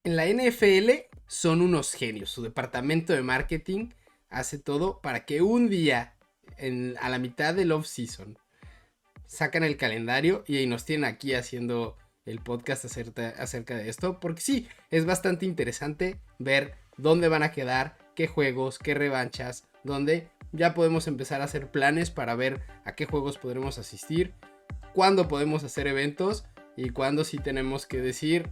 En la NFL son unos genios. Su departamento de marketing hace todo para que un día, a la mitad del off-season, sacan el calendario y nos tienen aquí haciendo el podcast acerca de esto. Porque sí, es bastante interesante ver dónde van a quedar, qué juegos, qué revanchas, dónde ya podemos empezar a hacer planes para ver a qué juegos podremos asistir, cuándo podemos hacer eventos y cuándo sí tenemos que decir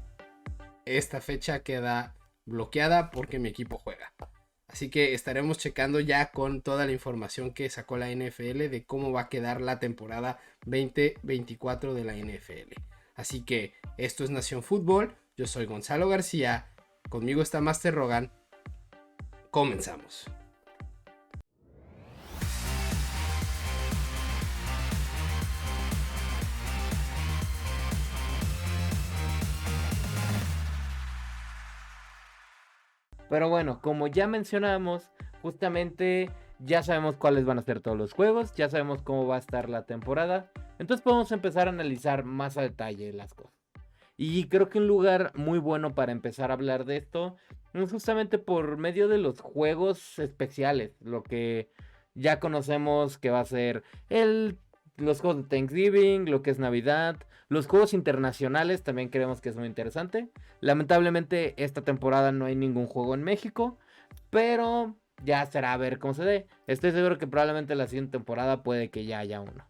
esta fecha queda bloqueada porque mi equipo juega. Así que estaremos checando ya con toda la información que sacó la NFL de cómo va a quedar la temporada 2024 de la NFL. Así que esto es Nación Fútbol, yo soy Gonzalo García, conmigo está Master Rogan, comenzamos. Pero bueno, como ya mencionamos, justamente ya sabemos cuáles van a ser todos los juegos, ya sabemos cómo va a estar la temporada. Entonces podemos empezar a analizar más a detalle las cosas. Y creo que un lugar muy bueno para empezar a hablar de esto es justamente por medio de los juegos especiales, lo que ya conocemos que va a ser los juegos de Thanksgiving, lo que es Navidad, los juegos internacionales también creemos que es muy interesante. Lamentablemente esta temporada no hay ningún juego en México, pero ya será a ver cómo se dé. Estoy seguro que probablemente la siguiente temporada puede que ya haya uno.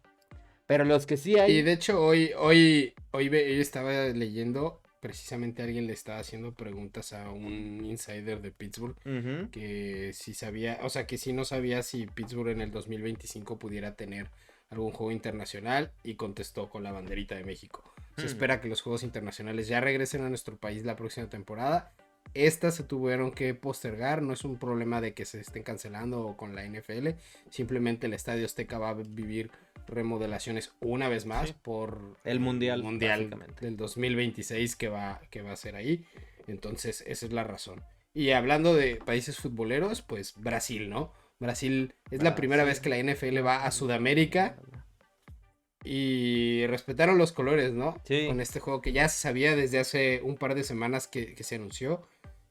Pero los que sí Y hay... de hecho hoy estaba leyendo, precisamente alguien le estaba haciendo preguntas a un insider de Pittsburgh Ujú. que si sabía, o sea, que si no sabía si Pittsburgh en el 2025 pudiera tener algún juego internacional y contestó con la banderita de México. Se espera que los juegos internacionales ya regresen a nuestro país la próxima temporada. Estas se tuvieron que postergar, no es un problema de que se estén cancelando o con la NFL, simplemente el Estadio Azteca va a vivir remodelaciones una vez más Sí. por El mundial, Mundial básicamente. del 2026 que va a ser ahí. Entonces, esa es la razón. Y hablando de países futboleros, pues Brasil, ¿no? Brasil es la primera vez que la NFL va a Sudamérica y respetaron los colores, ¿no? Sí. Con este juego que ya se sabía desde hace un par de semanas que se anunció.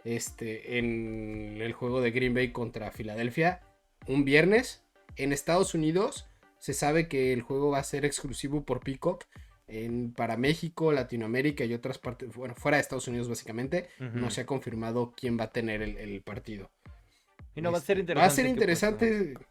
En el juego de Green Bay contra Filadelfia, un viernes. En Estados Unidos se sabe que el juego va a ser exclusivo por Peacock. Para México, Latinoamérica y otras partes, bueno, fuera de Estados Unidos básicamente, no se ha confirmado quién va a tener el partido. Y no, va a ser Va a ser interesante qué pasa. interesante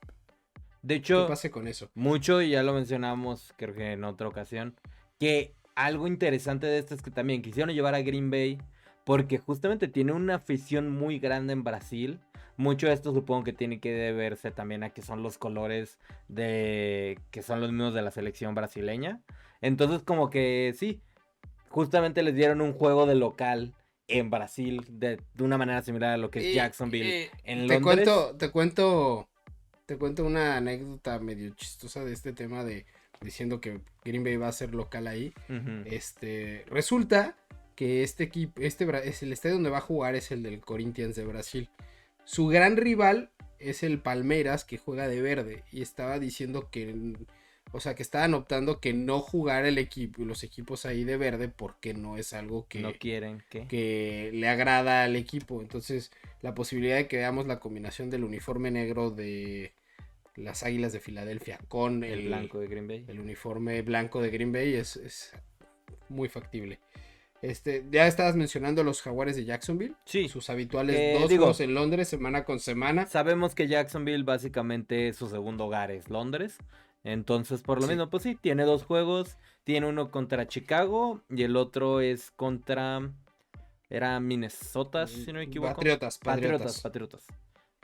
De qué hecho, pase con eso. mucho, y ya lo mencionamos, creo que en otra ocasión, que algo interesante de esto es que también quisieron llevar a Green Bay porque justamente tiene una afición muy grande en Brasil. Mucho de esto supongo que tiene que deberse también a que son los colores que son los mismos de la selección brasileña. Entonces como que sí, justamente les dieron un juego de local en Brasil de una manera similar a lo que es Y, Jacksonville en te Londres. cuento, te cuento, te cuento una anécdota medio chistosa de este tema de diciendo que Green Bay va a ser local ahí. Ujú. Resulta que este equipo, es el estadio donde va a jugar es el del Corinthians de Brasil. Su gran rival es el Palmeiras que juega de verde y estaba diciendo que, o sea, que estaban optando que no jugar el equipo, los equipos ahí de verde porque no es algo No quieren que le agrada al equipo. Entonces, la posibilidad de que veamos la combinación del uniforme negro de las Águilas de Filadelfia con el blanco de Green Bay. el uniforme blanco de Green Bay es muy factible. Ya estabas mencionando los Jaguares de Jacksonville, Sí, sus habituales que dos digo, juegos en Londres semana con semana. sabemos que Jacksonville básicamente su segundo hogar es Londres. Entonces, por lo Sí, mismo, pues sí, tiene dos juegos. Tiene uno contra Chicago y el otro es contra... Era Minnesota, si no me equivoco. Patriotas. Patriotas.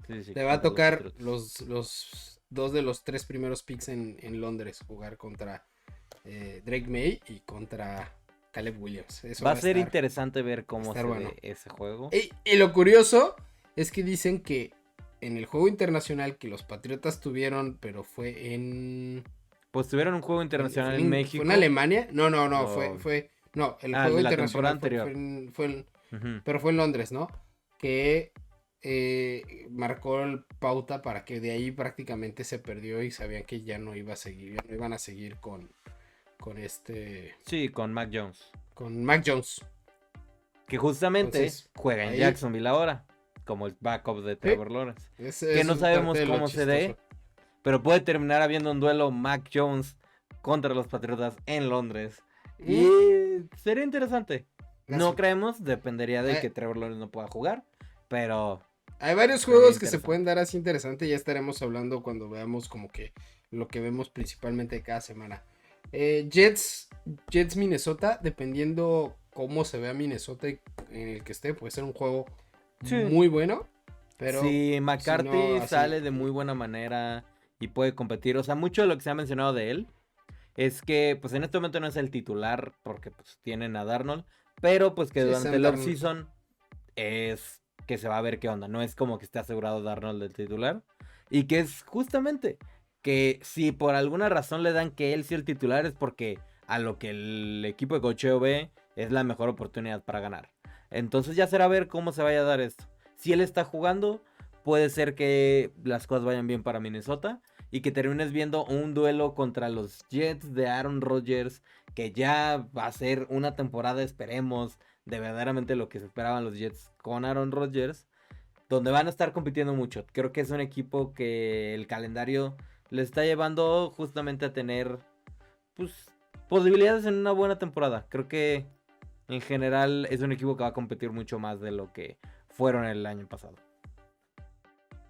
Sí, sí, Le va a contra los tocar Patriotas. los dos de los tres primeros picks en Londres jugar contra Drake May y contra Caleb Williams. Eso Va va a a ser estar, interesante ver cómo se bueno. ve ese juego. Y lo curioso es que dicen que en el juego internacional que los Patriotas tuvieron, pero fue Pues tuvieron un juego internacional en fue en México. Alemania. No, O... no, el Ah, juego de la temporada internacional anterior. Ujú. pero fue en Londres, ¿no? Que marcó el pauta para que de ahí prácticamente se perdió y sabían que ya no iba a seguir, ya no iban a seguir con Sí, con Mac Jones. con Mac Jones. que justamente Entonces, juega en ahí- Jacksonville ahora, como el backup de Trevor Lawrence. Que eso no es sabemos parte de lo cómo se dé, chistoso. pero puede terminar habiendo un duelo Mac Jones contra los Patriotas en Londres. Y sería interesante. No creemos, dependería de que Trevor Lawrence no pueda jugar, pero Hay varios sería juegos que se interesante. pueden dar así interesante. Ya estaremos hablando cuando veamos como que lo que vemos principalmente cada semana. Jets Minnesota, dependiendo cómo se vea Minnesota en el que esté, puede ser un juego Sí. muy bueno. Pero si McCarthy así- sale de muy buena manera y puede competir, o sea, mucho de lo que se ha mencionado de él es que pues en este momento no es el titular porque pues tienen a Darnold, pero pues que Sí, durante Sam el Darnold. offseason es que se va a ver qué onda, no es como que esté asegurado Darnold del titular y que es justamente que si por alguna razón le dan que él sea el titular es porque a lo que el equipo de cocheo ve es la mejor oportunidad para ganar. Entonces ya será ver cómo se vaya a dar esto. Si él está jugando, puede ser que las cosas vayan bien para Minnesota y que termines viendo un duelo contra los Jets de Aaron Rodgers, que ya va a ser una temporada, esperemos, de verdaderamente lo que se esperaban los Jets con Aaron Rodgers, donde van a estar compitiendo mucho. Creo que es un equipo que el calendario le está llevando justamente a tener pues posibilidades en una buena temporada. Creo que en general es un equipo que va a competir mucho más de lo que fueron el año pasado.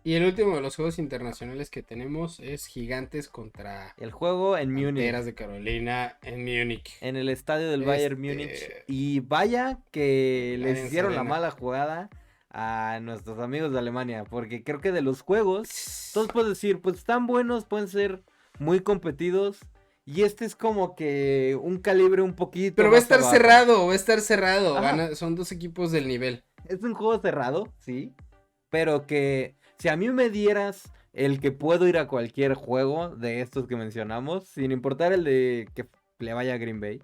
Y el último de los juegos internacionales que tenemos es Gigantes contra El juego en Múnich, Panteras de Carolina en Múnich. en el estadio del Bayern Múnich. Y vaya que les Allianz hicieron la Arena. mala jugada a nuestros amigos de Alemania. Porque creo que de los juegos, todos pueden decir, pues están buenos, pueden ser muy competidos. Y este es como que un calibre un poquito Pero va a más estar abajo. cerrado, va a estar cerrado. Ajá. Son dos equipos del nivel. Es un juego cerrado, sí. Pero que si a mí me dieras el que puedo ir a cualquier juego de estos que mencionamos, sin importar el de que le vaya a Green Bay,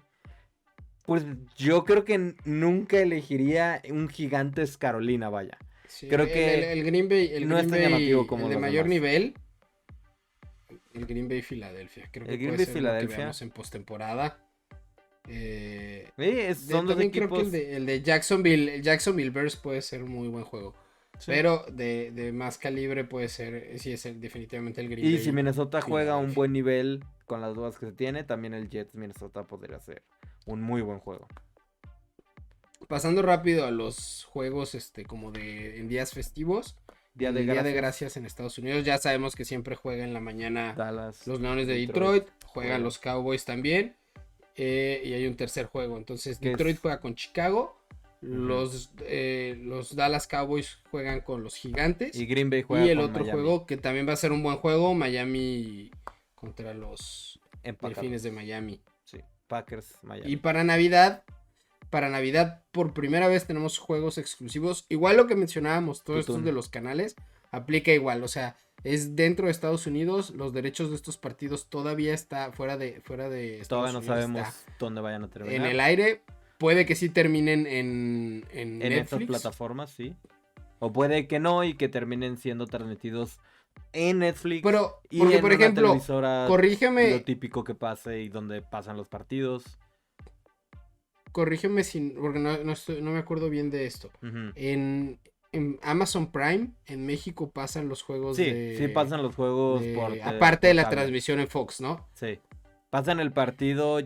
pues yo creo que nunca elegiría un Gigantes Carolina, vaya. Sí, Creo que el Green Bay, el no es Green tan Bay, llamativo como el de los mayor demás. nivel, el Green Bay Filadelfia. Creo que El Green puede Bay ser lo que Filadelfia. veamos en postemporada. Son dos También creo que equipos. el de Jacksonville, el Jacksonville Bears puede ser un muy buen juego. Sí. Pero de más calibre puede ser, sí es definitivamente el Green Y Bay. si Minnesota juega a un Filadelfia. buen nivel con las dudas que se tiene, también el Jets Minnesota podría ser un muy buen juego. Pasando rápido a los juegos como en días festivos. Día El de Día de Gracias. Gracias en Estados Unidos. Ya sabemos que siempre juega en la mañana Dallas, los Leones de Detroit, Detroit. Juegan los Cowboys también. Y hay un tercer juego. Entonces ¿Qué Detroit es? juega con Chicago. Ujú. Los Dallas Cowboys juegan con los Gigantes. Y Green Bay juega Y el con otro Miami. juego que también va a ser un buen juego. Miami contra los Empacados. Delfines de Miami. Sí, Packers, Miami. Y para Navidad, por primera vez tenemos juegos exclusivos. Igual lo que mencionábamos, todos estos Tutún. de los canales, aplica igual. O sea, es dentro de Estados Unidos. Los derechos de estos partidos todavía está fuera de Estados Todavía no Unidos. sabemos Está dónde vayan a terminar. en el aire. Puede que sí terminen en En Netflix. estas plataformas, sí. O puede que no y que terminen siendo transmitidos en Netflix. Pero, y porque en por una ejemplo, televisora, corrígeme. lo típico que pase y donde pasan los partidos. Corrígeme porque no me acuerdo bien de esto. Ujú. En Amazon Prime, en México pasan los juegos Sí, sí pasan los juegos aparte de la cable. transmisión en Fox, ¿no? Sí. Pasan el partido,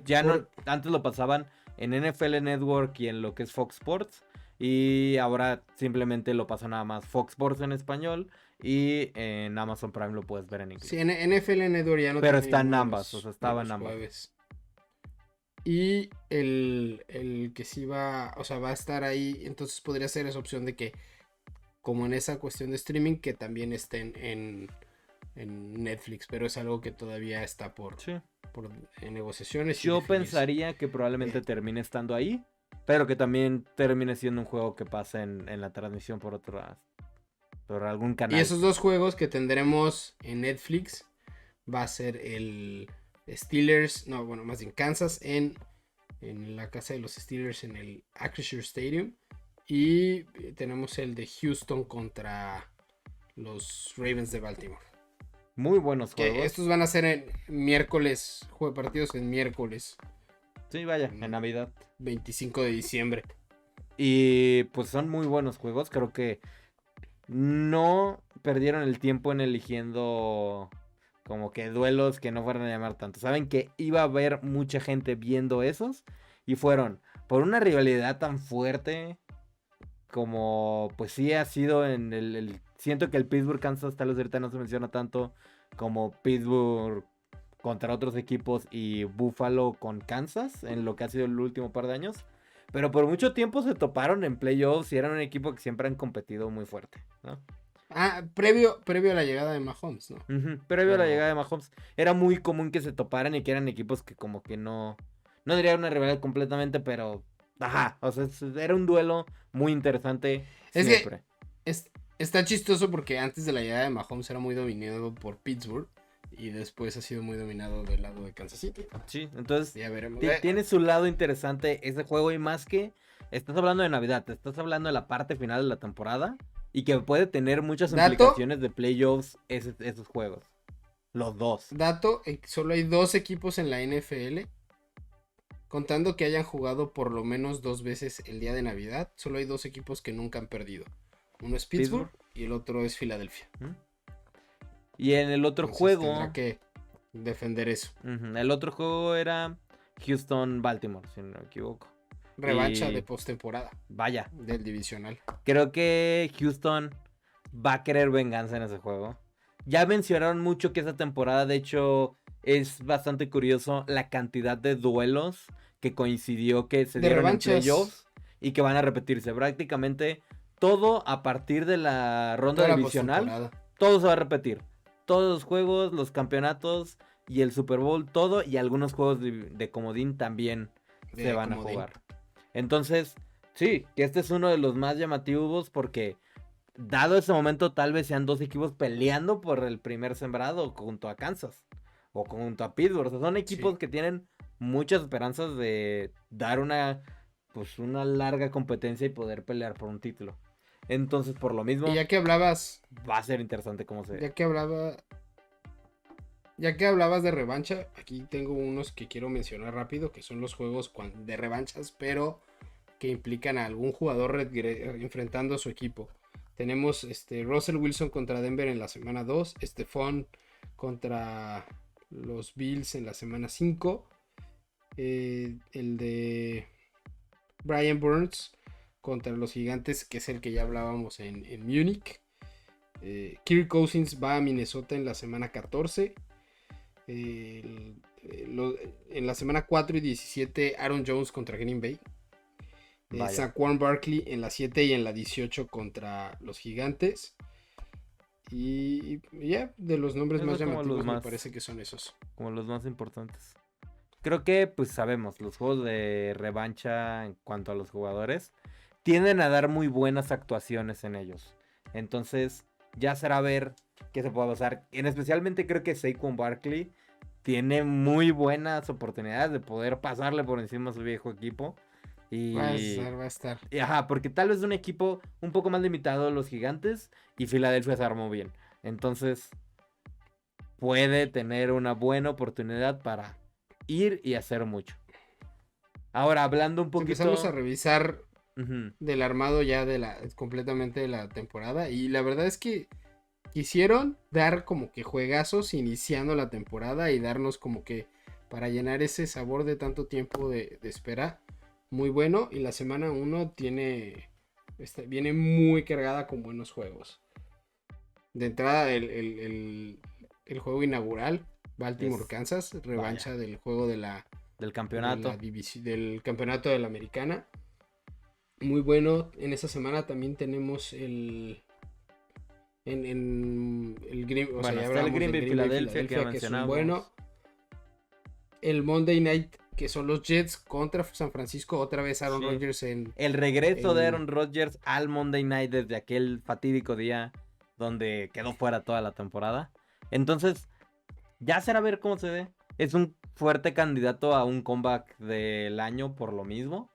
antes lo pasaban en NFL Network y en lo que es Fox Sports. Y ahora simplemente lo pasa nada más Fox Sports en español. Y en Amazon Prime lo puedes ver en inglés. Sí, en NFL Network ya no Pero tiene está en ninguno de ambas, los- o sea, estaba de los en ambas. jueves. Y el que sí va a estar ahí, entonces podría ser esa opción de que, como en esa cuestión de streaming, que también estén en Netflix, pero es algo que todavía está Sí. en negociaciones. y Yo definirse. pensaría que probablemente termine estando ahí, pero que también termine siendo un juego que pase en la transmisión por algún canal. Y esos dos juegos que tendremos en Netflix va a ser el Steelers, no, bueno, más bien Kansas en la casa de los Steelers en el Acrisure Stadium. Y tenemos el de Houston contra los Ravens de Baltimore. Muy buenos Que juegos. estos van a ser en miércoles, partidos en miércoles, Sí, vaya, en Navidad. 25 de diciembre. Y pues son muy buenos juegos. Creo que no perdieron el tiempo en eligiendo como que duelos que no fueran a llamar tanto. Saben que iba a haber mucha gente viendo esos y fueron por una rivalidad tan fuerte como pues sí ha sido en siento que el Pittsburgh Kansas tal vez ahorita no se menciona tanto como Pittsburgh contra otros equipos y Buffalo con Kansas en lo que ha sido el último par de años. Pero por mucho tiempo se toparon en playoffs y eran un equipo que siempre han competido muy fuerte, ¿no? Previo a la llegada de Mahomes, ¿no? Previo a la llegada de Mahomes, era muy común que se toparan y que eran equipos que como que no diría una rivalidad completamente, pero ajá, o sea, era un duelo muy interesante Es siempre. que está chistoso porque antes de la llegada de Mahomes era muy dominado por Pittsburgh y después ha sido muy dominado del lado de Kansas City. Sí, entonces Ya veremos. tiene su lado interesante ese juego y más que estás hablando de Navidad, te estás hablando de la parte final de la temporada y que puede tener muchas implicaciones de playoffs esos juegos. Los dos. Solo hay 2 equipos en la NFL. Contando que hayan jugado por lo menos 2 veces el día de Navidad, solo hay 2 equipos que nunca han perdido. Uno es Pittsburgh y el otro es Filadelfia. Y en el otro Entonces, juego... tendrá que defender eso. El otro juego era Houston-Baltimore, si no me equivoco. Revancha de postemporada. Vaya. Del divisional. Creo que Houston va a querer venganza en ese juego. Ya mencionaron mucho que esa temporada, de hecho, es bastante curioso la cantidad de duelos que coincidió que se dieron en playoffs y que van a repetirse. Prácticamente todo a partir de la ronda divisional, todo se va a repetir. Todos los juegos, los campeonatos y el Super Bowl, todo y algunos juegos de comodín también se van a jugar. Entonces, sí, que este es uno de los más llamativos porque dado ese momento tal vez sean 2 equipos peleando por el primer sembrado junto a Kansas o junto a Pittsburgh. O sea, son equipos que tienen muchas esperanzas de dar una larga competencia y poder pelear por un título. Entonces, por lo mismo, y ya que hablabas, va a ser interesante cómo se... Ya que hablabas de revancha, aquí tengo unos que quiero mencionar rápido, que son los juegos de revanchas, pero que implican a algún jugador enfrentando a su equipo. Tenemos Russell Wilson contra Denver en la semana 2, Stephon contra los Bills en la semana 5, el de Brian Burns contra los Gigantes, que es el que ya hablábamos en Múnich. Kirk Cousins va a Minnesota en la semana 14. En la semana 4 y 17, Aaron Jones contra Green Bay. Saquon Barkley en la 7 y en la 18 contra los Gigantes. Y ya, de los nombres más llamativos me parece que son esos. Como los más importantes. Creo que pues sabemos, los juegos de revancha en cuanto a los jugadores tienden a dar muy buenas actuaciones en ellos. Entonces ya será ver qué se puede pasar. Especialmente creo que Saquon Barkley tiene muy buenas oportunidades de poder pasarle por encima a su viejo equipo. Y... Va a estar. Y, porque tal vez un equipo un poco más limitado los Gigantes y Filadelfia se armó bien. Entonces puede tener una buena oportunidad para ir y hacer mucho. Ahora, hablando un poquito... Empezamos a revisar del armado ya completamente de la temporada. Y la verdad es que quisieron dar como que juegazos iniciando la temporada y darnos como que para llenar ese sabor de tanto tiempo de espera. Muy bueno. Y la semana 1 viene muy cargada con buenos juegos. De entrada el juego inaugural, Baltimore-Kansas, revancha del juego del campeonato. Del campeonato de la Americana. Muy bueno. En esa semana también tenemos el Green Bay Philadelphia, que es un bueno. El Monday Night, que son los Jets contra San Francisco. Otra vez Aaron Rodgers el regreso de Aaron Rodgers al Monday Night desde aquel fatídico día donde quedó fuera toda la temporada. Entonces, ya será ver cómo se ve. Es un fuerte candidato a un comeback del año por lo mismo.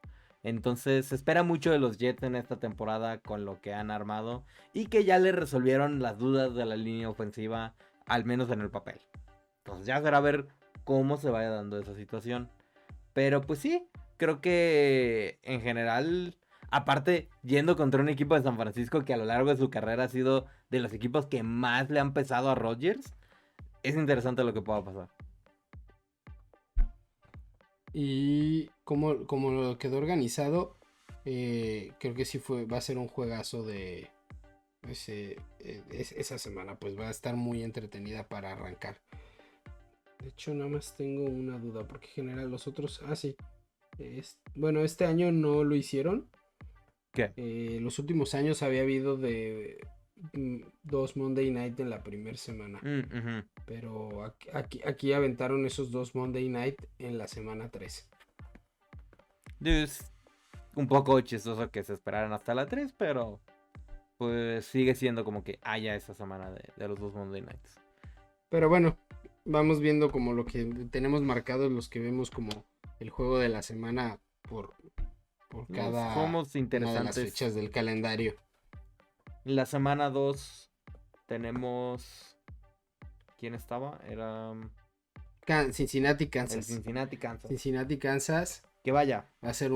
Entonces se espera mucho de los Jets en esta temporada con lo que han armado y que ya le resolvieron las dudas de la línea ofensiva, al menos en el papel. Entonces ya será ver cómo se vaya dando esa situación. Pero pues sí, creo que en general Aparte, yendo contra un equipo de San Francisco que a lo largo de su carrera ha sido de los equipos que más le han pesado a Rodgers, es interesante lo que pueda pasar. Y como lo quedó organizado, creo que sí va a ser un juegazo de esa semana, pues va a estar muy entretenida para arrancar. De hecho, nada más tengo una duda, porque en general los otros, sí, bueno, este año no lo hicieron. ¿Qué? Los últimos años había habido de 2 Monday Night en la primera semana. Ujú. Pero aquí aventaron esos 2 Monday Night en la semana 3. Es un poco chistoso que se esperaran hasta la 3, pero pues sigue siendo como que haya esa semana de los 2 Monday Nights. Pero bueno, vamos viendo como lo que tenemos marcados, los que vemos como el juego de la semana por cada Somos una de las interesantes. fechas del calendario. La semana 2 tenemos... ¿Quién estaba? Era Cincinnati, el Kansas. Cincinnati, Kansas. Cincinnati, Kansas. Que vaya. Va a ser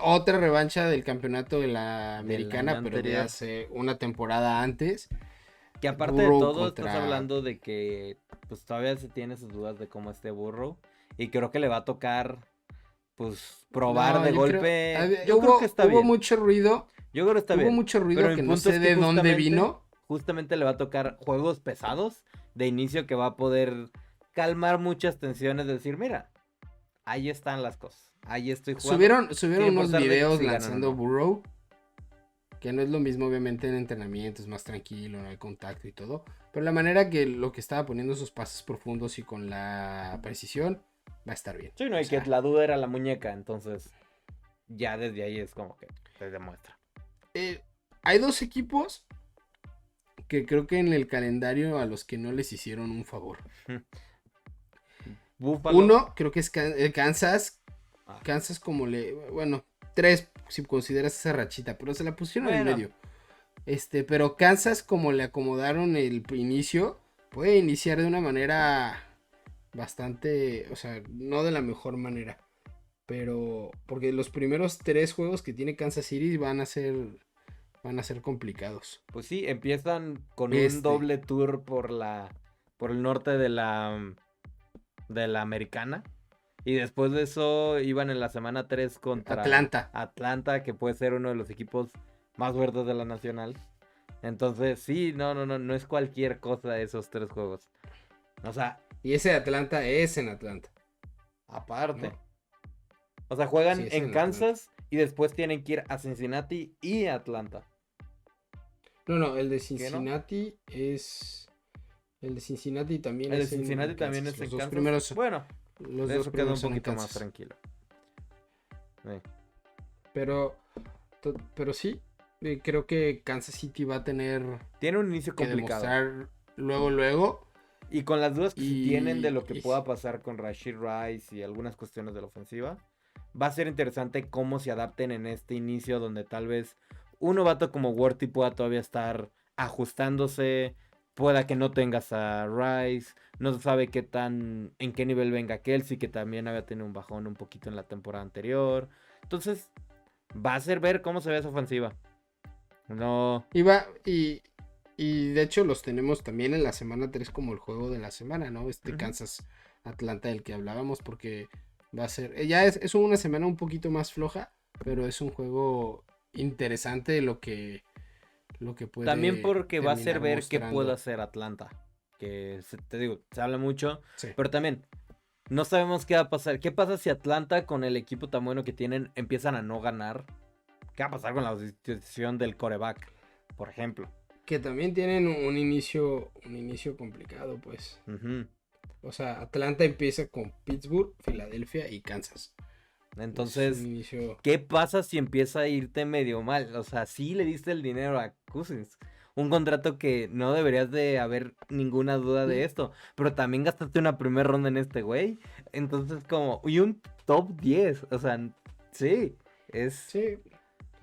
otra revancha del campeonato de la americana, año pero de anterior. hace una temporada antes. Que aparte Burrow de todo, contra- estás hablando de que pues todavía se tiene sus dudas de cómo esté Burrow. Y creo que le va a tocar pues probar No, de yo golpe. creo, Yo creo que está hubo bien. mucho ruido. Yo creo que está Hubo bien. mucho ruido Pero mi que no punto sé es que de dónde vino. Justamente le va a tocar juegos pesados de inicio que va a poder calmar muchas tensiones. De decir, mira, ahí están las cosas. Ahí estoy jugando. Subieron unos importar de videos si ganan o lanzando no. Burrow. Que no es lo mismo, obviamente, en entrenamiento, es más tranquilo, no hay contacto y todo. Pero la manera que lo que estaba poniendo sus pases profundos y con la precisión va a estar bien. Sí, no, y que la duda era la muñeca, entonces ya desde ahí es como que se demuestra. Hay 2 equipos que creo que en el calendario a los que no les hicieron un favor. Buffalo. Uno, creo que es Kansas. Ah. Kansas bueno, 3 si consideras esa rachita, pero se la pusieron en medio. Pero Kansas, como le acomodaron el inicio, puede iniciar de una manera bastante, o sea, no de la mejor manera. Pero, porque los primeros 3 juegos que tiene Kansas City van a ser complicados. Pues sí, empiezan con un doble tour por el norte de la americana. Y después de eso iban en la semana 3 contra Atlanta, que puede ser uno de los equipos más fuertes de la nacional. Entonces, sí, no es cualquier cosa esos 3 juegos. O sea, y ese de Atlanta es en Atlanta. Aparte. ¿No? O sea, juegan Sí, en Kansas y después tienen que ir a Cincinnati y Atlanta. No, el de Cincinnati es... El de Cincinnati también el es de Cincinnati en también Kansas. es en Los dos Kansas. primeros, bueno, los eso dos queda primeros un son en poquito más Kansas. tranquilo. Sí. Pero sí, creo que Kansas City va a tener Tiene un inicio que complicado. demostrar luego. Y con las dudas que se tienen de lo que y- pueda pasar con Rashid Rice y algunas cuestiones de la ofensiva, va a ser interesante cómo se adapten en este inicio donde tal vez un novato como Worthy pueda todavía estar ajustándose, pueda que no tengas a Rice, no se sabe en qué nivel venga Kelsey, que también había tenido un bajón un poquito en la temporada anterior. Entonces, va a ser ver cómo se ve esa ofensiva. No. Y de hecho los tenemos también en la semana 3 como el juego de la semana, ¿no? Ujú. Kansas Atlanta del que hablábamos, porque va a ser, ya es una semana un poquito más floja, pero es un juego interesante lo que puede También porque va a ser terminar ver qué mostrando. puede hacer Atlanta. Que te digo, se habla mucho. Sí. Pero también, no sabemos qué va a pasar. ¿Qué pasa si Atlanta, con el equipo tan bueno que tienen, empiezan a no ganar? ¿Qué va a pasar con la situación del quarterback, por ejemplo? Que también tienen un inicio complicado, pues. Ujú. O sea, Atlanta empieza con Pittsburgh, Filadelfia y Kansas. Entonces, Es un inicio... ¿qué pasa si empieza a irte medio mal? O sea, sí le diste el dinero a Cousins. Un contrato que no deberías de haber ninguna duda de esto. Pero también gastaste una primera ronda en este güey. Entonces, y un top 10. O sea, sí. Sí.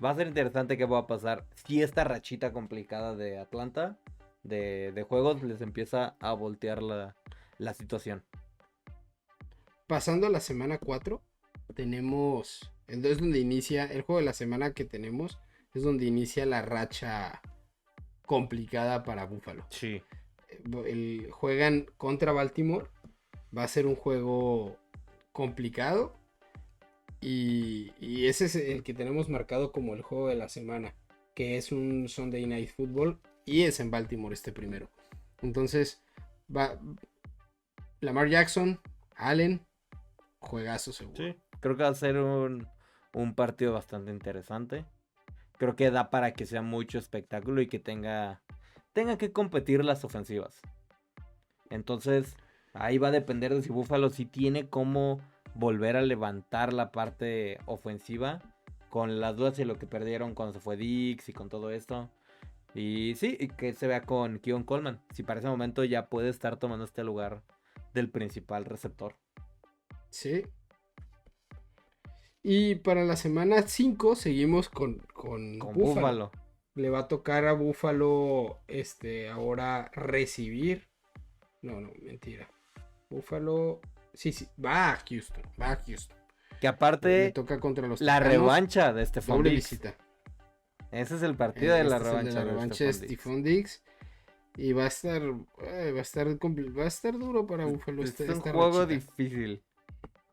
Va a ser interesante qué va a pasar. Si esta rachita complicada de Atlanta, de juegos, les empieza a voltear la situación. Pasando a la semana 4, tenemos Entonces donde inicia el juego de la semana que tenemos, es donde inicia la racha complicada para Buffalo. Sí. Juegan contra Baltimore, va a ser un juego complicado y ese es el que tenemos marcado como el juego de la semana, que es un Sunday Night Football y es en Baltimore este primero. Entonces va Lamar Jackson, Allen, juegazo seguro. Sí, creo que va a ser un partido bastante interesante. Creo que da para que sea mucho espectáculo y que tenga que competir las ofensivas. Entonces, ahí va a depender de si Buffalo sí tiene cómo volver a levantar la parte ofensiva con las dudas de lo que perdieron cuando se fue Dix y con todo esto. Y sí, y que se vea con Keon Coleman. Si para ese momento ya puede estar tomando este lugar del principal receptor. Sí. Y para la semana 5 seguimos con Buffalo. Le va a tocar a Buffalo ahora recibir. No, mentira. Buffalo. Sí, va a Houston. Que aparte le toca contra los la Tejanos, Stephon Diggs. Doble visita. Ese es el partido de la revancha. De Stephon Diggs. Y va a estar duro para Buffalo. Es un juego difícil.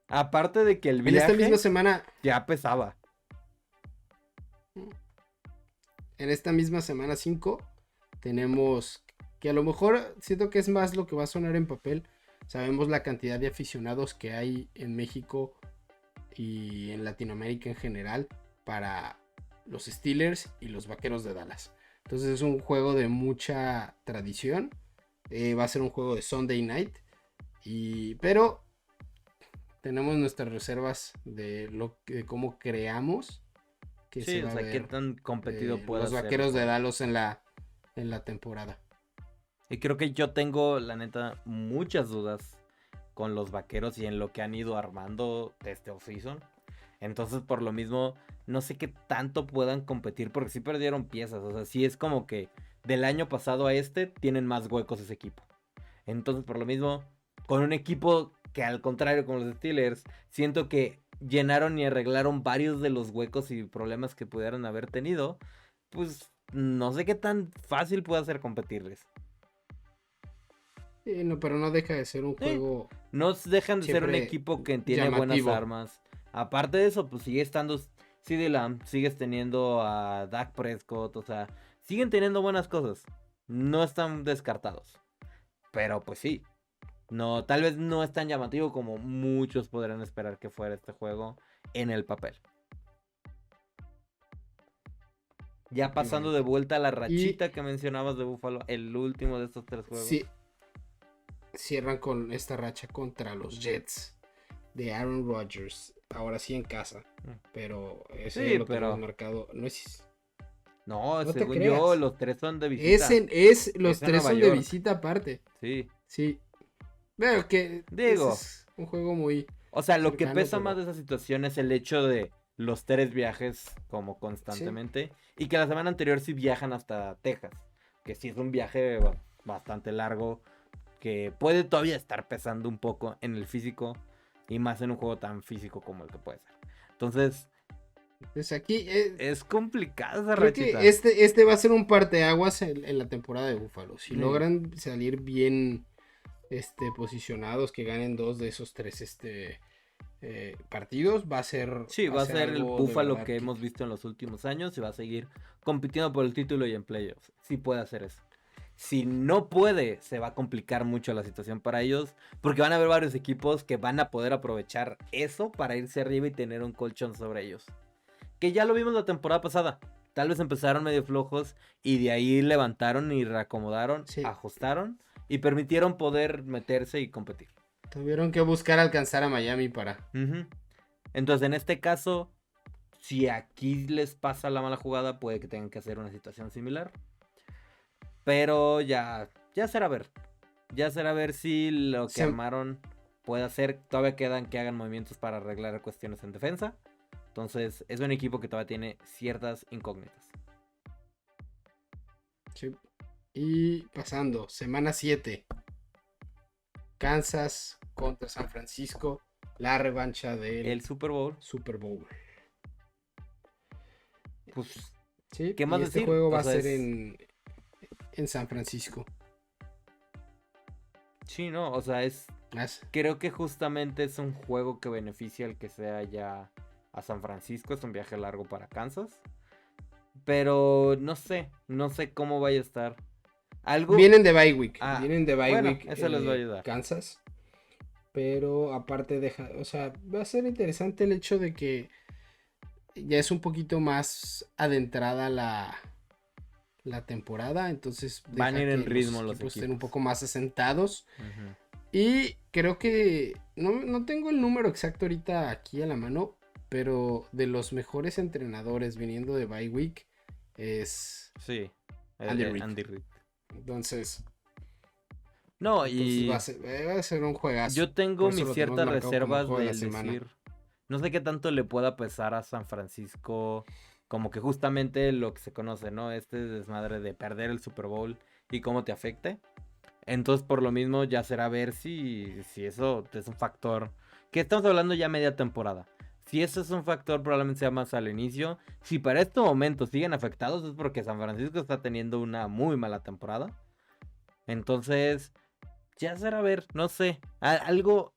Aparte de que el viaje en esta misma semana ya pesaba. En esta misma semana 5 tenemos que a lo mejor siento que es más lo que va a sonar en papel. Sabemos la cantidad de aficionados que hay en México y en Latinoamérica en general para los Steelers y los Vaqueros de Dallas. Entonces es un juego de mucha tradición. Va a ser un juego de Sunday Night. Pero tenemos nuestras reservas de cómo creamos que sí, se va a ver, qué tan competido puede los ser Vaqueros de Dallas en la temporada. Y creo que yo tengo, la neta, muchas dudas con los Vaqueros y en lo que han ido armando este offseason. Entonces, por lo mismo, no sé qué tanto puedan competir porque sí perdieron piezas. O sea, sí es como que del año pasado a tienen más huecos ese equipo. Entonces, por lo mismo, con un equipo que al contrario, con los Steelers, siento que llenaron y arreglaron varios de los huecos y problemas que pudieran haber tenido, pues no sé qué tan fácil pueda ser competirles. No, pero no deja de ser un juego. No dejan de ser un equipo que tiene llamativo. Buenas armas. Aparte de eso, pues sigue estando CeeDee Lamb, sigues teniendo a Dak Prescott, o sea, siguen teniendo buenas cosas. No están descartados. Pero pues sí, no, tal vez no es tan llamativo como muchos podrían esperar que fuera este juego en el papel. Ya pasando de vuelta a la rachita que mencionabas de Buffalo, el último de estos 3 juegos. Sí. Cierran con esta racha contra los Jets de Aaron Rodgers. Ahora sí en casa. Pero ese sí, es lo que hemos marcado. No, según yo, los 3 son de visita. Los 3 son de visita aparte. Sí. Veo que es un juego muy. O sea, lo que pesa más de esa situación es el hecho de los 3 viajes como constantemente. Sí. Y que la semana anterior sí viajan hasta Texas. Que sí es un viaje bastante largo. Que puede todavía estar pesando un poco en el físico. Y más en un juego tan físico como el que puede ser. Entonces, pues aquí es complicada esa creo rachita. Que este va a ser un parteaguas en la temporada de Buffalo. Si logran salir bien posicionados, que ganen 2 de esos 3 partidos, va a ser. Sí, va a ser el Buffalo que hemos visto en los últimos años. Y va a seguir compitiendo por el título y en playoffs. Sí puede hacer eso. Si no puede, se va a complicar mucho la situación para ellos, porque van a haber varios equipos que van a poder aprovechar eso para irse arriba y tener un colchón sobre ellos. Que ya lo vimos la temporada pasada. Tal vez empezaron medio flojos y de ahí levantaron y reacomodaron, ajustaron y permitieron poder meterse y competir. Tuvieron que buscar alcanzar a Miami para. Entonces, en este caso, si aquí les pasa la mala jugada, puede que tengan que hacer una situación similar. Pero ya será ver. Ya será ver si lo que armaron puede hacer. Todavía quedan que hagan movimientos para arreglar cuestiones en defensa. Entonces es un equipo que todavía tiene ciertas incógnitas. Sí. Y pasando, semana 7. Kansas contra San Francisco. La revancha del Super Bowl. pues, Sí, ¿qué y más este decir? juego va O a sea, ser en San Francisco. Sí, no, o sea, creo que justamente es un juego que beneficia al que sea ya a San Francisco. Es un viaje largo para Kansas. Pero no sé cómo vaya a estar. Algo. Vienen de bye week. Ah, Vienen de bye bueno, week eso les va a ayudar. Kansas. Pero aparte deja. O sea, va a ser interesante el hecho de que ya es un poquito más adentrada la temporada. Entonces Van a deja ir en que los ritmo los equipos estén un equipos. poco más asentados. Ujú. Y creo que. No tengo el número exacto ahorita aquí a la mano. Pero de los mejores entrenadores viniendo de bye week es Sí, Andy Reid. Andy Reid. Entonces. No, Entonces y va a ser un juegazo. yo tengo Por eso mis lo tenemos ciertas marcado como el reservas juego de la del semana. decir, no sé qué tanto le pueda pesar a San Francisco, como que justamente lo que se conoce, ¿no? Este desmadre de perder el Super Bowl y cómo te afecte. Entonces, por lo mismo, ya será ver si eso es un factor. Que estamos hablando ya media temporada. Si eso es un factor, probablemente sea más al inicio. Si para este momento siguen afectados, es porque San Francisco está teniendo una muy mala temporada. Entonces, ya será ver, no sé. Algo.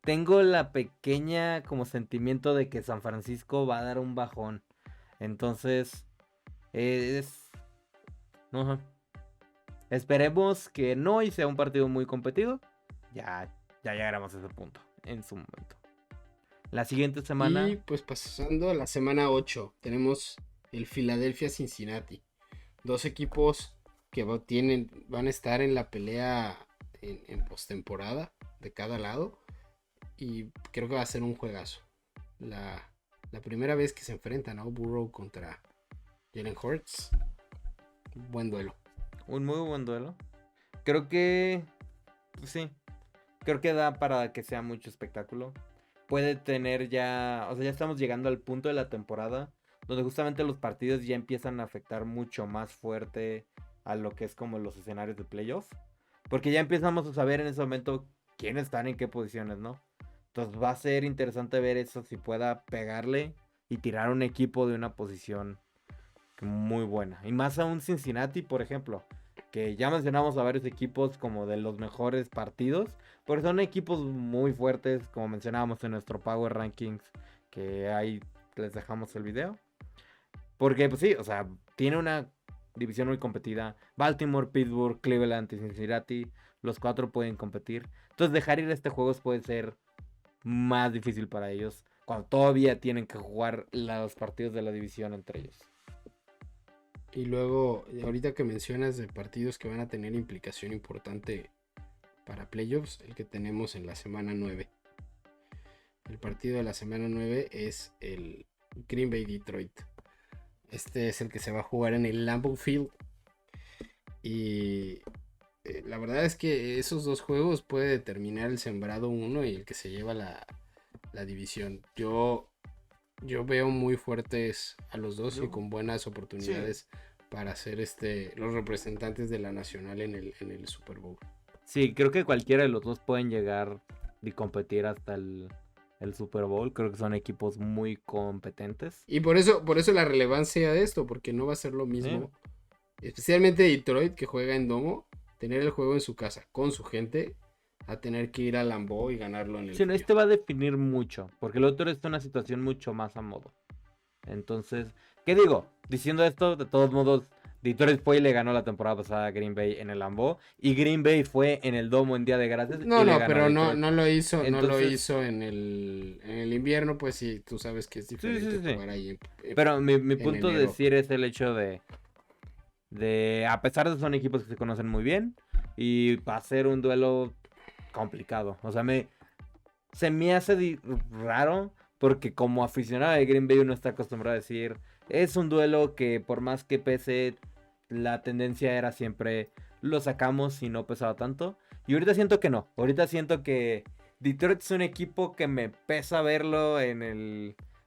Tengo la pequeña como sentimiento de que San Francisco va a dar un bajón. Entonces, es. No, esperemos que no y sea un partido muy competido. Ya llegaremos a ese punto en su momento. La siguiente Y semana. pues pasando a la semana 8, tenemos el Philadelphia Cincinnati. Dos equipos que van a estar en la pelea en postemporada de cada lado. Y creo que va a ser un juegazo. La primera vez que se enfrentan, ¿no? Burrow contra Jalen Hurts. Buen duelo. Un muy buen duelo. Creo que. Pues sí. Creo que da para que sea mucho espectáculo. Puede tener ya. O sea, ya estamos llegando al punto de la temporada donde justamente los partidos ya empiezan a afectar mucho más fuerte a lo que es como los escenarios de playoff. Porque ya empezamos a saber en ese momento quiénes están en qué posiciones, ¿no? Entonces va a ser interesante ver eso, si pueda pegarle y tirar un equipo de una posición muy buena. Y más aún Cincinnati, por ejemplo, que ya mencionamos a varios equipos como de los mejores partidos, porque son equipos muy fuertes, como mencionábamos en nuestro Power Rankings, que ahí les dejamos el video. Porque, pues sí, o sea, tiene una división muy competida. Baltimore, Pittsburgh, Cleveland y Cincinnati, los cuatro pueden competir. Entonces dejar ir este juego puede ser más difícil para ellos, cuando todavía tienen que jugar los partidos de la división entre ellos. Y luego, ahorita que mencionas de partidos que van a tener implicación importante para playoffs, el que tenemos en la semana 9. El partido de la semana 9 es el Green Bay Detroit. Este es el que se va a jugar en el Lambeau Field. Y la verdad es que esos dos juegos puede determinar el sembrado 1 y el que se lleva la división. Yo veo muy fuertes a los dos y con buenas oportunidades para ser los representantes de la nacional en el Super Bowl. Sí, creo que cualquiera de los dos pueden llegar y competir hasta el Super Bowl. Creo que son equipos muy competentes. Y por eso la relevancia de esto, porque no va a ser lo mismo. Especialmente Detroit, que juega en domo, tener el juego en su casa con su gente, a tener que ir a Lambeau y ganarlo en el Sí, no, frío. este va a definir mucho, porque el otro está en una situación mucho más a modo. Entonces, ¿qué digo? Diciendo esto, de todos modos, Detroit fue y le ganó la temporada pasada a Green Bay en el Lambeau, y Green Bay fue en el domo en Día de Gracias No, y le no, ganó a pero Detroit. no lo hizo, Entonces, en el invierno, pues sí, tú sabes que es diferente sí. jugar ahí Pero mi en punto de enero. decir es el hecho a pesar de que son equipos que se conocen muy bien, y va a ser un duelo complicado. O sea, se me hace raro, porque como aficionado de Green Bay uno está acostumbrado a decir, es un duelo que por más que pese, la tendencia era siempre lo sacamos y no pesaba tanto. Y ahorita siento que no. Ahorita siento que Detroit es un equipo que me pesa verlo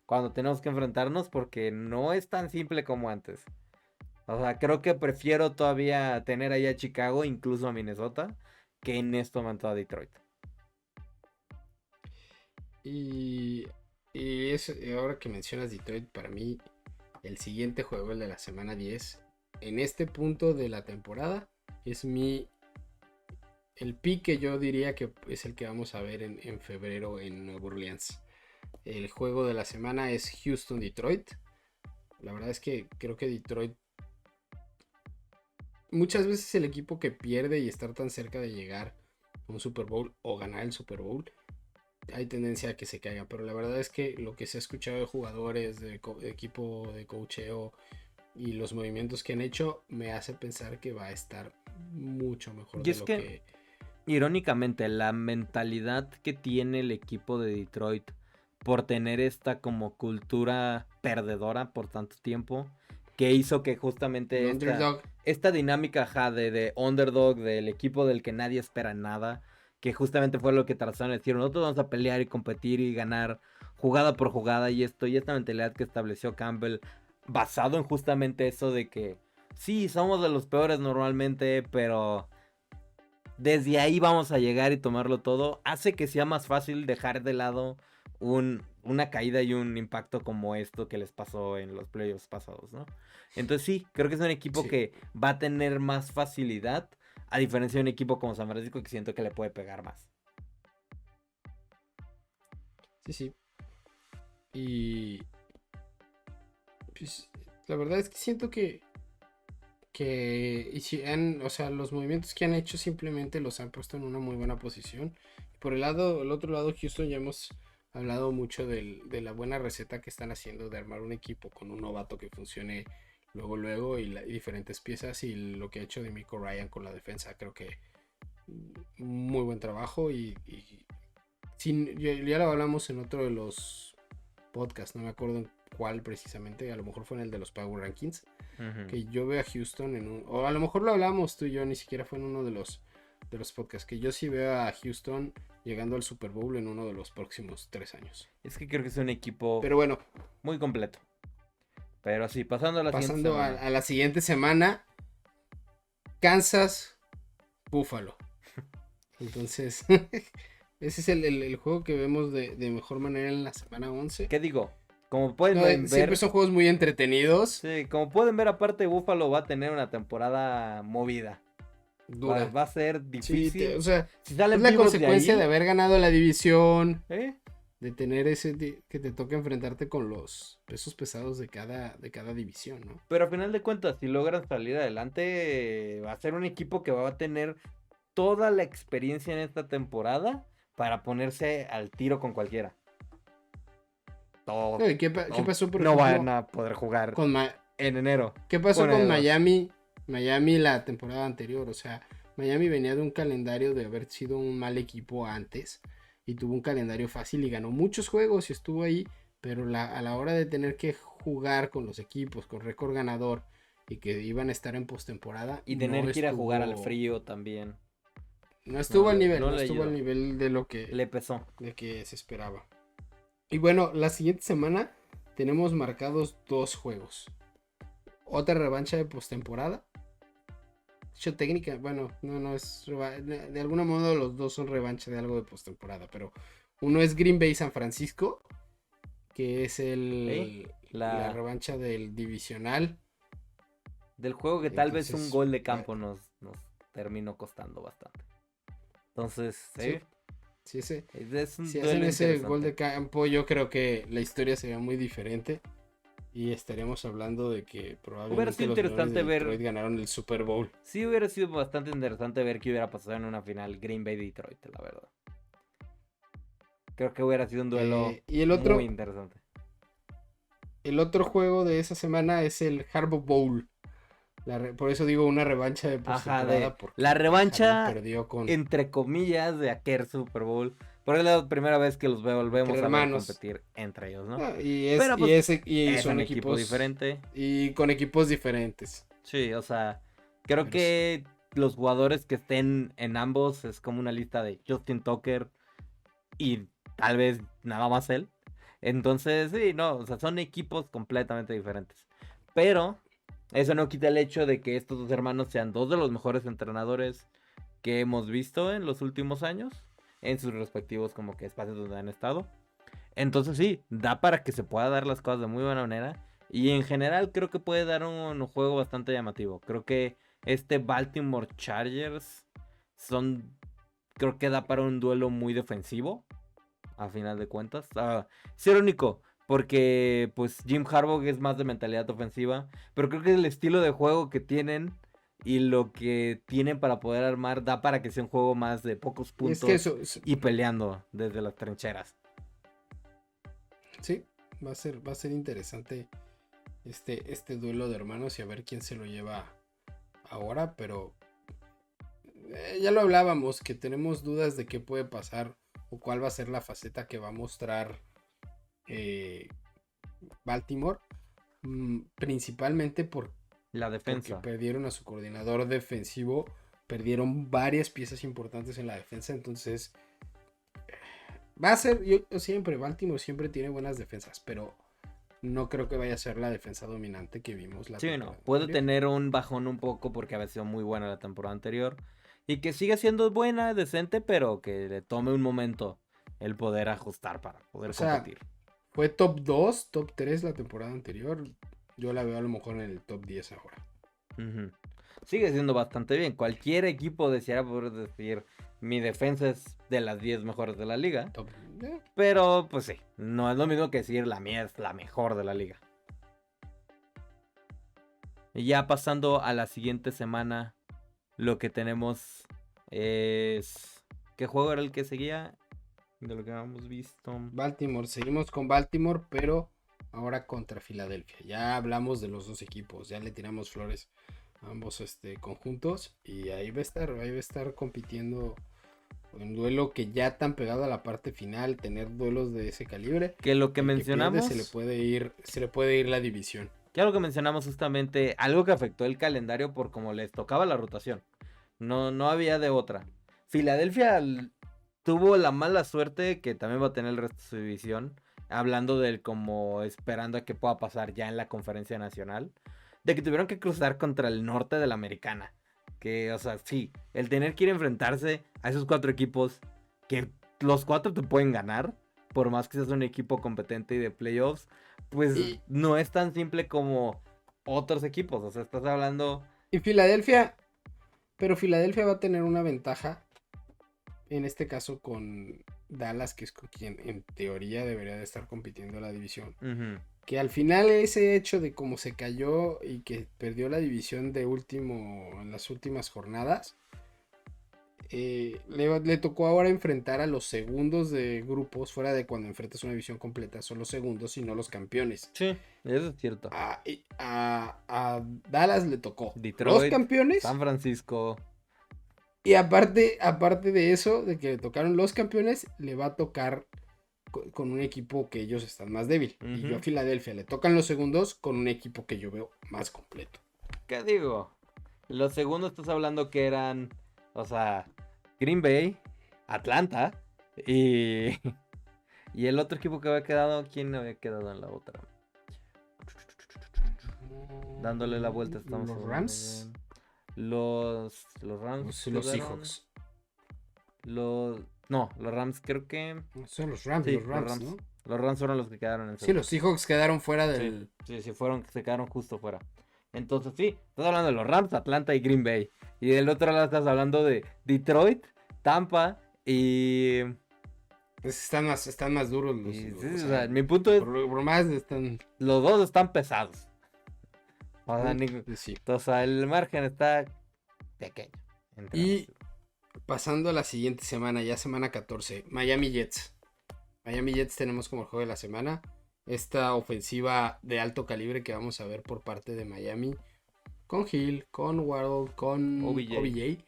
cuando tenemos que enfrentarnos, porque no es tan simple como antes. O sea, creo que prefiero todavía tener ahí a Chicago, incluso a Minnesota, que en este momento a Detroit. Y ahora que mencionas Detroit, para mí el siguiente juego, el de la semana 10, en este punto de la temporada, es el pick que yo diría que es el que vamos a ver en febrero en Nueva Orleans. El juego de la semana es Houston-Detroit. La verdad es que creo que Detroit muchas veces el equipo que pierde y estar tan cerca de llegar a un Super Bowl o ganar el Super Bowl, hay tendencia a que se caiga. Pero la verdad es que lo que se ha escuchado de jugadores, de equipo de coacheo y los movimientos que han hecho, me hace pensar que va a estar mucho mejor Y de es lo que, que... irónicamente, la mentalidad que tiene el equipo de Detroit por tener esta como cultura perdedora por tanto tiempo, que hizo que El justamente underdog. esta dinámica de underdog, del equipo del que nadie espera nada, que justamente fue lo que trataron de decir, nosotros vamos a pelear y competir y ganar jugada por jugada, y esta mentalidad que estableció Campbell, basado en justamente eso de que sí, somos de los peores normalmente, pero desde ahí vamos a llegar y tomarlo todo, hace que sea más fácil dejar de lado una caída y un impacto como esto que les pasó en los playoffs pasados, ¿no? Entonces sí, creo que es un equipo Sí. que va a tener más facilidad, a diferencia de un equipo como San Francisco que siento que le puede pegar más. Sí, sí. Y pues, la verdad es que siento y si o sea, los movimientos que han hecho simplemente los han puesto en una muy buena posición. Por el otro lado, Houston, ya hemos hablado mucho de la buena receta que están haciendo de armar un equipo con un novato que funcione luego y diferentes piezas, y lo que ha hecho de Miko Ryan con la defensa, creo que muy buen trabajo ya lo hablamos en otro de los podcasts, no me acuerdo en cuál precisamente, a lo mejor fue en el de los Power Rankings, que yo veo a Houston o a lo mejor lo hablamos tú y yo, ni siquiera fue en uno de los podcasts, que yo sí veo a Houston llegando al Super Bowl en uno de los próximos 3 años. Es que creo que es un equipo Pero bueno, muy completo. Pero sí, pasando a la siguiente pasando semana. a la siguiente semana, Kansas, Buffalo. Entonces, ese es el juego que vemos de mejor manera en la semana 11. ¿Qué digo? Como pueden ver, Siempre son juegos muy entretenidos. sí, como pueden ver, aparte Buffalo va a tener una temporada movida. Dura. Va a ser Sí, difícil. o sea, Si es salen la vivos consecuencia de ahí, haber ganado la división, ¿eh? de tener que te toca enfrentarte con los pesos pesados de cada división, ¿no? Pero a final de cuentas, si logran salir adelante, va a ser un equipo que va a tener toda la experiencia en esta temporada para ponerse al tiro con cualquiera. Todo. ¿Y qué pasó, por no ejemplo, van a poder jugar con en enero. qué pasó Bueno, con además. Miami la temporada anterior? O sea, Miami venía de un calendario de haber sido un mal equipo antes y tuvo un calendario fácil y ganó muchos juegos y estuvo ahí, pero a la hora de tener que jugar con los equipos con récord ganador y que iban a estar en postemporada Y tener que ir a jugar al frío también. No estuvo al nivel, no no le estuvo al ayudó. nivel de lo que Le pesó. de que se esperaba. Y bueno, la siguiente semana tenemos marcados 2 juegos. Otra revancha de postemporada. Hecho técnica, bueno, no es de algún modo los dos son revancha de algo de postemporada, pero uno es Green Bay San Francisco, que es la revancha del divisional. Del juego que tal Entonces, vez un gol de campo nos terminó costando bastante. Entonces, sí, ese, es un si duelo hacen ese interesante. gol de campo, yo creo que la historia sería muy diferente. Y estaríamos hablando de que probablemente Hubiera sido los Leones interesante de ver. Detroit ganaron el Super Bowl. Sí, hubiera sido bastante interesante ver qué hubiera pasado en una final Green Bay-Detroit, la verdad. Creo que hubiera sido un duelo Y muy interesante. el otro juego de esa semana es el Harbaugh Bowl. Por eso digo una revancha de postemporada. La revancha, perdió con entre comillas, de aquel Super Bowl. Por es la primera vez que los volvemos a ver competir entre ellos, ¿no? Pero pues, son equipos diferentes. Y con equipos diferentes. Sí, o sea, creo que los jugadores que estén en ambos es como una lista de Justin Tucker y tal vez nada más él. Entonces, sí, no, o sea, son equipos completamente diferentes. Pero eso no quita el hecho de que estos dos hermanos sean dos de los mejores entrenadores que hemos visto en los últimos años, en sus respectivos como que espacios donde han estado. Entonces sí, da para que se pueda dar las cosas de muy buena manera. Y en general creo que puede dar un juego bastante llamativo. Creo que este Baltimore Chargers creo que da para un duelo muy defensivo, a final de cuentas. Es irónico, porque pues Jim Harbaugh es más de mentalidad ofensiva, pero creo que el estilo de juego que tienen y lo que tienen para poder armar da para que sea un juego más de pocos Y es que puntos y peleando desde las trincheras. sí, va a ser interesante este duelo de hermanos y a ver quién se lo lleva ahora, pero ya lo hablábamos, que tenemos dudas de qué puede pasar o cuál va a ser la faceta que va a mostrar Baltimore, principalmente porque defensa. perdieron a su coordinador defensivo, perdieron varias piezas importantes en la defensa, entonces va a ser, Baltimore siempre tiene buenas defensas, pero no creo que vaya a ser la defensa dominante que vimos la temporada puede anterior. tener un bajón un poco porque había sido muy buena la temporada anterior. Y que siga siendo buena, decente, pero que le tome un momento el poder ajustar para poder competir. Fue top 2, top 3 la temporada anterior. Yo la veo a lo mejor en el top 10 ahora. Sigue siendo bastante bien. Cualquier equipo deseara poder decir, mi defensa es de las 10 mejores de la liga. Pero pues sí, no es lo mismo que decir la mía es la mejor de la liga. Y ya pasando a la siguiente semana, lo que tenemos es... ¿Qué juego era el que seguía? De lo que habíamos visto. Baltimore, seguimos con Baltimore, pero ahora contra Filadelfia. Ya hablamos de los dos equipos, ya le tiramos flores a ambos conjuntos y ahí va a estar compitiendo un duelo que ya tan pegado a la parte final, tener duelos de ese calibre. Que lo que mencionamos... se le puede ir la división. Ya lo que mencionamos justamente, algo que afectó el calendario por como les tocaba la rotación. No había de otra. Filadelfia tuvo la mala suerte que también va a tener el resto de su división. Hablando del como esperando a que pueda pasar ya en la conferencia nacional. De que tuvieron que cruzar contra el norte de la americana. Que, o sea, sí, el tener que ir a enfrentarse a esos 4 equipos. Que los 4 te pueden ganar. Por más que seas un equipo competente y de playoffs. Pues no es tan simple como otros equipos. O sea, estás hablando... Y Filadelfia va a tener una ventaja. En este caso con Dallas, que es con quien en teoría debería de estar compitiendo la división. Que al final ese hecho de cómo se cayó y que perdió la división en las últimas jornadas, le tocó ahora enfrentar a los segundos de grupos, fuera de cuando enfrentas una división completa, son los segundos y no los campeones. Sí, eso es cierto. A Dallas le tocó Detroit, los campeones, San Francisco. Y aparte de eso, de que le tocaron los campeones, le va a tocar con un equipo que ellos están más débil. Y yo a Filadelfia le tocan los segundos con un equipo que yo veo más completo. ¿Qué digo? Los segundos estás hablando que eran, o sea, Green Bay, Atlanta y el otro equipo que había quedado, ¿quién había quedado en la otra? Dándole la vuelta estamos. Los Rams. Los Rams. Los Seahawks. Los Rams creo que... Son los Rams, sí, los Rams, ¿no? Los Rams fueron los que quedaron en Sí, los Seahawks quedaron fuera del... Sí, se quedaron justo fuera. Entonces sí, estás hablando de los Rams, Atlanta y Green Bay. Y del otro lado estás hablando de Detroit, Tampa y... Están más duros los... o sea, mi punto es... Por más están... Los dos están pesados. Sí. O sea, el margen está pequeño. Y pasando a la siguiente semana, ya semana 14, Miami Jets. Miami Jets tenemos como el juego de la semana esta ofensiva de alto calibre que vamos a ver por parte de Miami. Con Hill, con Waddle, con OBJ.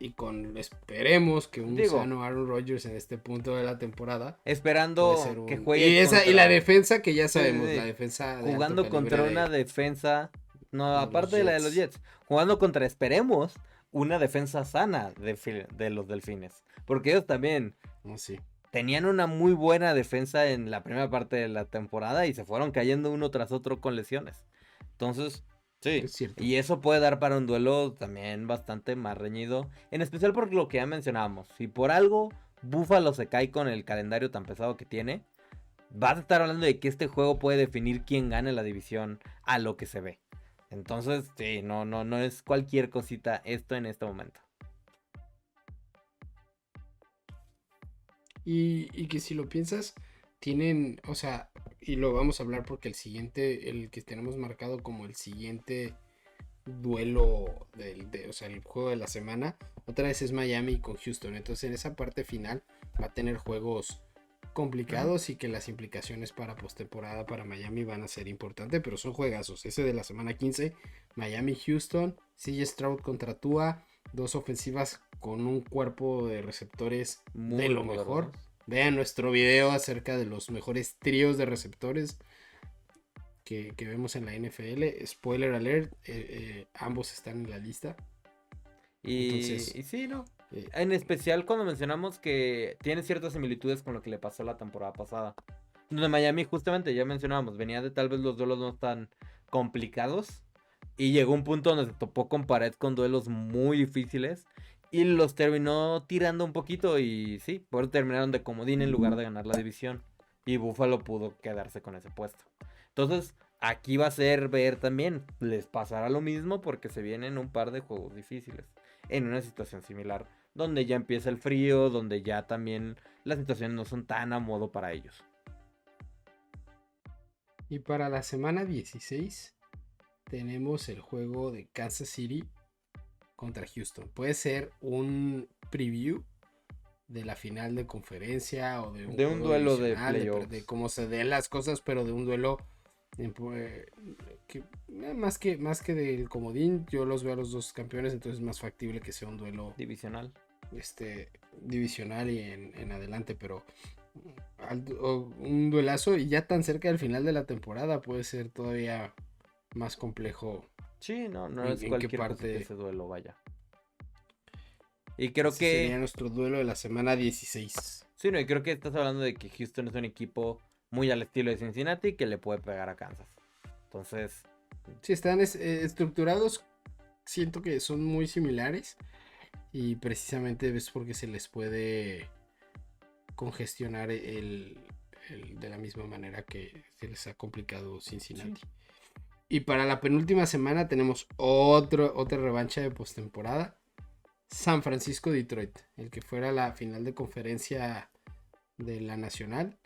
Y con, esperemos que un sano Aaron Rodgers en este punto de la temporada. Esperando que juegue y la defensa que ya sabemos, la defensa de jugando contra una defensa, no, aparte de la de los Jets, jugando contra, esperemos, una defensa sana de los Delfines. Porque ellos también tenían una muy buena defensa en la primera parte de la temporada y se fueron cayendo uno tras otro con lesiones. Entonces... sí, y eso puede dar para un duelo también bastante más reñido, en especial por lo que ya mencionábamos. Si por algo Buffalo se cae con el calendario tan pesado que tiene, vas a estar hablando de que este juego puede definir quién gane la división a lo que se ve. Entonces, sí, no es cualquier cosita esto en este momento. Y que si lo piensas, tienen, o sea, y lo vamos a hablar porque el que tenemos marcado como el siguiente duelo o sea, el juego de la semana, otra vez es Miami con Houston. Entonces en esa parte final va a tener juegos complicados y que las implicaciones para postemporada para Miami van a ser importantes, pero son juegazos. Ese de la semana 15, Miami-Houston, CJ Stroud contra Tua, dos ofensivas con un cuerpo de receptores Muy de lo poderosos. mejor. Vean nuestro video acerca de los mejores tríos de receptores que vemos en la NFL. Spoiler alert, ambos están en la lista. Entonces, Y sí, ¿no? eh, En especial cuando mencionamos que tiene ciertas similitudes con lo que le pasó la temporada pasada. Donde Miami, justamente, ya mencionábamos, venía de tal vez los duelos no tan complicados. Y llegó un punto donde se topó con pared con duelos muy difíciles. Y los terminó tirando un poquito. Y sí, por eso terminaron de comodín en lugar de ganar la división. Y Buffalo pudo quedarse con ese puesto. Entonces, aquí va a ser ver también. Les pasará lo mismo porque se vienen un par de juegos difíciles. En una situación similar. Donde ya empieza el frío. Donde ya también las situaciones no son tan a modo para ellos. y para la semana 16 tenemos el juego de Kansas City contra Houston. Puede ser un preview de la final de conferencia o de un De un juego duelo de divisional, playoffs. de cómo se den las cosas, pero de un duelo más que del comodín. Yo los veo a los dos campeones, entonces es más factible que sea un duelo Divisional. divisional y en adelante, pero un duelazo y ya tan cerca del final de la temporada puede ser todavía más complejo. Sí, no ¿En es qué cualquier parte? cosa que ese duelo vaya. Y creo Ese sería que... nuestro duelo de la semana 16. Sí, no, y creo que estás hablando de que Houston es un equipo muy al estilo de Cincinnati que le puede pegar a Kansas. Entonces, Si están estructurados, siento que son muy similares y precisamente es porque se les puede congestionar de la misma manera que se les ha complicado Cincinnati. sí. Y para la penúltima semana tenemos otra revancha de postemporada. San Francisco-Detroit, el que fuera la final de conferencia de la Nacional.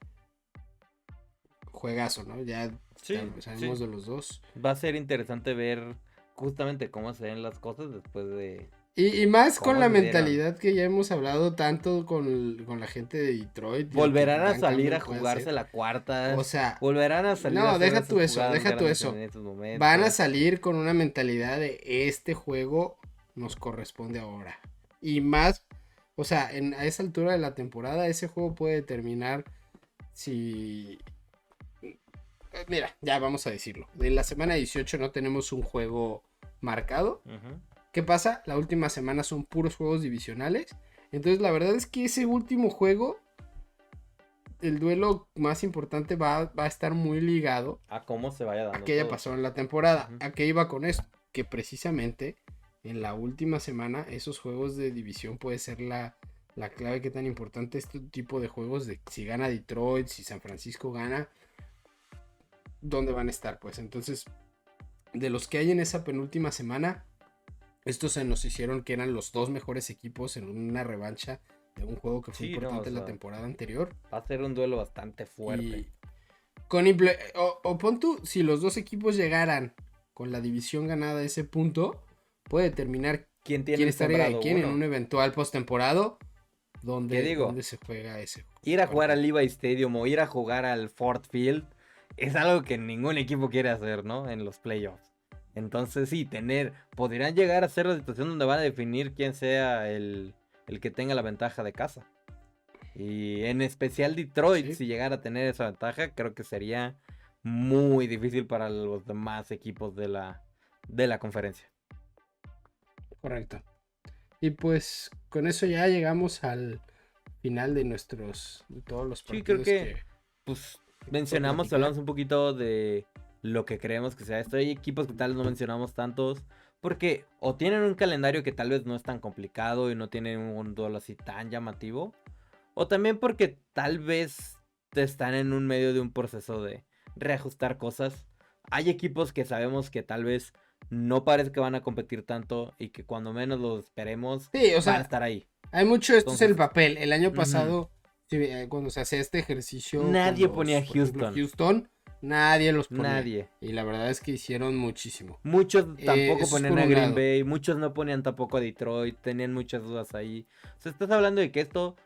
Juegazo, ¿no? Ya Sí, sabemos sí. de los dos. Va a ser interesante ver justamente cómo se ven las cosas después de... Y más con ¿Cómo la se dieron? mentalidad que ya hemos hablado tanto con la gente de Detroit. y lo que Volverán a Dan salir a Campbell puede jugarse hacer. la cuarta. O sea, Volverán a salir a no, hacer deja esas tú eso, jugadas deja tú grandes eso. en estos momentos. Van a salir con una mentalidad de este juego nos corresponde ahora. Y más, o sea, a esa altura de la temporada, ese juego puede determinar si... Mira, ya vamos a decirlo. En la semana 18 no tenemos un juego marcado. Ujú. ¿Qué pasa? La última semana son puros juegos divisionales. Entonces la verdad es que ese último juego, el duelo más importante va a estar muy ligado A cómo se vaya dando a qué haya todo. pasado en la temporada. Ujú. ¿A qué iba con esto? Que precisamente en la última semana esos juegos de división puede ser la clave que tan importante este tipo de juegos de si gana Detroit, si San Francisco gana, ¿dónde van a estar? Pues entonces, de los que hay en esa penúltima semana, estos se nos hicieron que eran los dos mejores equipos en una revancha de un juego que fue Sí, no, importante o la sea, temporada anterior. va a ser un duelo bastante fuerte. Y o pon tú, si los dos equipos llegaran con la división ganada a ese punto, puede determinar ¿Quién tiene quién el estaría de sembrado quién en uno? un eventual postemporada ¿Qué donde digo? se juega ese Ir a jugar al partido. Levi Stadium o ir a jugar al Ford Field es algo que ningún equipo quiere hacer, ¿no? En los playoffs. Entonces sí, podrían llegar a ser la situación donde van a definir quién sea el que tenga la ventaja de casa. Y en especial Detroit, Sí, si llegara a tener esa ventaja, creo que sería muy difícil para los demás equipos de la conferencia. correcto. Y pues con eso ya llegamos al final de todos los Sí, creo partidos que pues mencionamos, platicar. hablamos un poquito de lo que creemos que sea esto. Hay equipos que tal vez no mencionamos tantos porque o tienen un calendario que tal vez no es tan complicado y no tienen un duelo así tan llamativo, o también porque tal vez están en un medio de un proceso de reajustar cosas. Hay equipos que sabemos que tal vez no parece que van a competir tanto y que cuando menos lo esperemos Sí, o van a sea, estar ahí. hay mucho esto en el Entonces, papel. El año ujú, pasado, sí, cuando se hacía este ejercicio con nadie ponía los, por ejemplo, Houston. Houston, nadie los ponía. Nadie. Y la verdad es que hicieron muchísimo. Muchos tampoco Eso es ponían por a un Green lado. Bay, muchos no ponían tampoco a Detroit, tenían muchas dudas ahí. O sea, estás hablando de que esto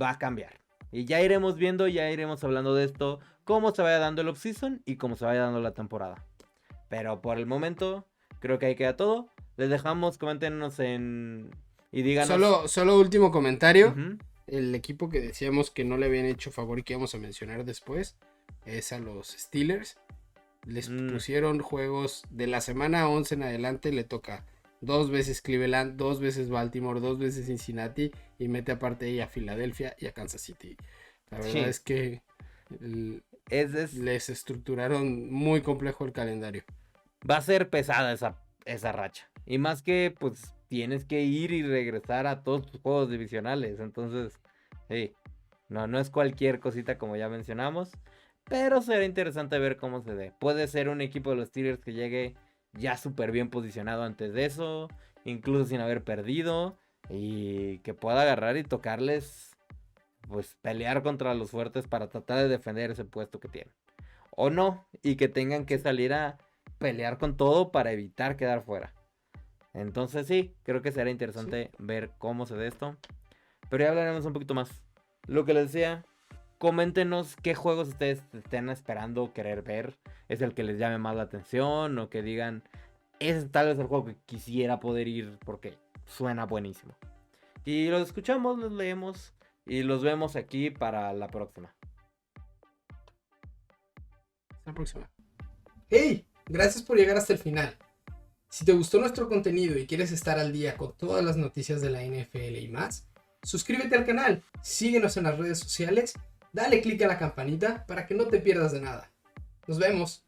va a cambiar. Y ya iremos viendo, ya iremos hablando de esto, cómo se vaya dando el offseason y cómo se vaya dando la temporada. Pero por el momento, creo que ahí queda todo. Les dejamos, coméntenos y díganos. Solo último comentario. Ujú, El equipo que decíamos que no le habían hecho favor y que íbamos a mencionar después es a los Steelers. Les mm, pusieron juegos de la semana 11 en adelante. Le toca 2 veces Cleveland, 2 veces Baltimore, 2 veces Cincinnati. Y mete aparte ahí a Filadelfia y a Kansas City. La verdad sí, es que el- es, les estructuraron muy complejo el calendario. va a ser pesada esa racha. Y más que, pues, tienes que ir y regresar a todos tus juegos divisionales. Entonces, sí, no es cualquier cosita como ya mencionamos. Pero será interesante ver cómo se dé. Puede ser un equipo de los Steelers que llegue ya súper bien posicionado antes de eso. Incluso sin haber perdido. Y que pueda agarrar y tocarles, pues, pelear contra los fuertes para tratar de defender ese puesto que tienen. O no, y que tengan que salir a pelear con todo para evitar quedar fuera. Entonces sí, creo que será ¿Sí? interesante ver cómo se dé esto. Pero ya hablaremos un poquito más. Lo que les decía, coméntenos qué juegos ustedes estén esperando querer ver. ¿Es el que les llame más la atención? O que digan, es tal vez el juego que quisiera poder ir porque suena buenísimo. Y los escuchamos, los leemos y los vemos aquí para la próxima. Hasta la próxima. ¡Hey! Gracias por llegar hasta el final. Si te gustó nuestro contenido y quieres estar al día con todas las noticias de la NFL y más, suscríbete al canal, síguenos en las redes sociales, dale click a la campanita para que no te pierdas de nada. Nos vemos.